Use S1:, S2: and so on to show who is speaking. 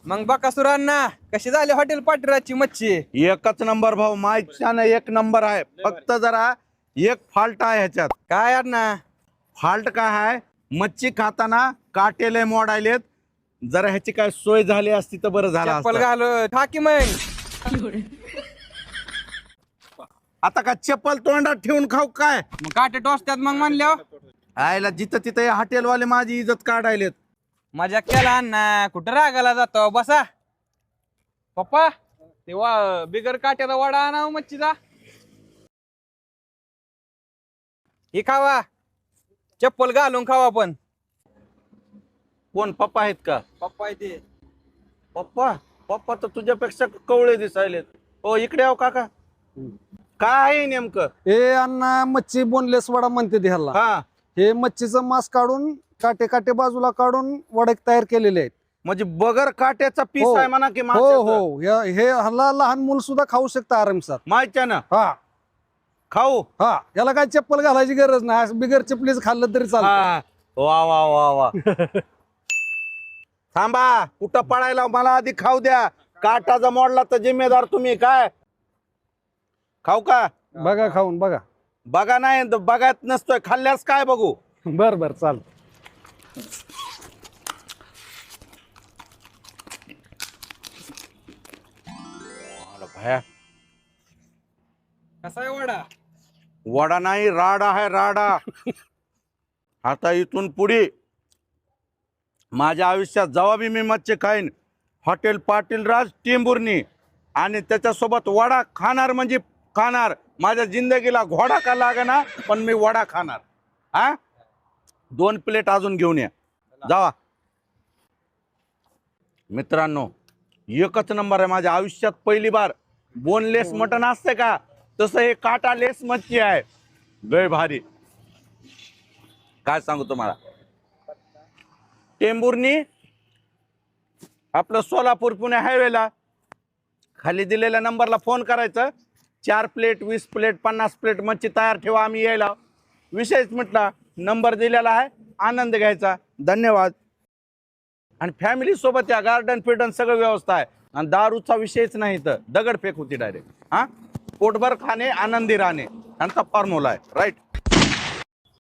S1: मग बकासुरांना कशी झाली हॉटेल पाटीराची मच्छी?
S2: एकच नंबर भाऊ, माहिती एक नंबर आहे. फक्त जरा एक फॉल्ट आहे ह्याच्यात.
S1: काय अण्णा?
S2: फॉल्ट काय आहे, मच्छी खाताना काटेले मोडायलेत. जरा ह्याची काय सोय झाली असती तर बरं झालं
S1: चप्पल
S2: असतं.
S1: घालू ठाकी मग.
S2: आता का चप्पल तोंडात ठेवून खाऊ काय?
S1: मग काटे टोचत्यात मग म्हणल्यावर
S2: आयला जिथं तिथं हे हॉटेलवाले माझी इज्जत काढायलेत.
S1: मजा केला अण्णा, कुठं रागाला जातो? बसा पप्पा, तेव्हा बिगर काट्याचा वडा आणा मच्छीचा. हे खावा, चप्पल घालून खावा. पण
S2: कोण पप्पा आहेत का?
S1: पप्पा ते
S2: पप्पा पप्पा तर तुझ्यापेक्षा कवळे दिसायलेत. हो इकडे आहो काका. काय आहे नेमकं?
S3: हे अण्णा मच्छी बोनलेस वडा म्हणते ह्याला.
S2: हा
S3: हे मच्छीचं मांस काढून काटे काटे बाजूला काढून वडे तयार केलेले आहेत.
S2: म्हणजे बगर काट्याचा पीस
S3: हो.
S2: आहे म्हणा की
S3: हो
S2: माशाचं?
S3: हो हे ह्याला लहान मुलं सुद्धा खाऊ शकता आरामसात.
S2: माहिती ना
S3: हा
S2: खाऊ.
S3: हा याला काय चप्पल घालायची गरज नाही, असं बिगर चप्पलीच खाल्लं तरी चालतं.
S2: हा. वा वा वा वा. थांबा, कुठं पळायला, मला आधी खाऊ द्या. काटाचा मोडला तर जिम्मेदार तुम्ही. काय खाऊ का?
S3: बघा खाऊन बघा.
S2: बघा नाही बघायत नसतोय, खाल्ल्यास काय बघू.
S3: बर बर चाल.
S2: भया
S1: कसा आहे वडा?
S2: वडा नाही, राडा आहे राडा. आता इथून पुढे माझ्या आयुष्यात जेव्हा बी मी मच्छी खाईन, हॉटेल पाटील राज टेंभुर्णी आणि त्याच्यासोबत वडा खाणार म्हणजे खाणार. माझ्या जिंदगीला घोडा का लागेना, पण मी वडा खाणार. हा 2 प्लेट अजून घेऊन या जावा. मित्रांनो एकच नंबर आहे. माझ्या आयुष्यात पहिली बार बोनलेस मटन असते का, तसं हे काटालेस मच्छी आहे. लय भारी. काय सांगू तुम्हाला. टेंभुर्णी आपलं सोलापूर पुणे हायवेला खाली दिलेल्या नंबरला फोन करायचं. 4 प्लेट 20 प्लेट 50 प्लेट मच्छी तयार ठेवा, आम्ही यायला. विषयच म्हटला, नंबर दिलेला आहे, आनंद घ्यायचा. धन्यवाद. आणि फॅमिली सोबत या, गार्डन फिर्डन सगळं व्यवस्था आहे. आणि दारूचा विषयच नाही, तर दगड फेक होती डायरेक्ट. हा पोटभर खाणे आनंदी राहणे यांचा फॉर्म्युला आहे. राईट.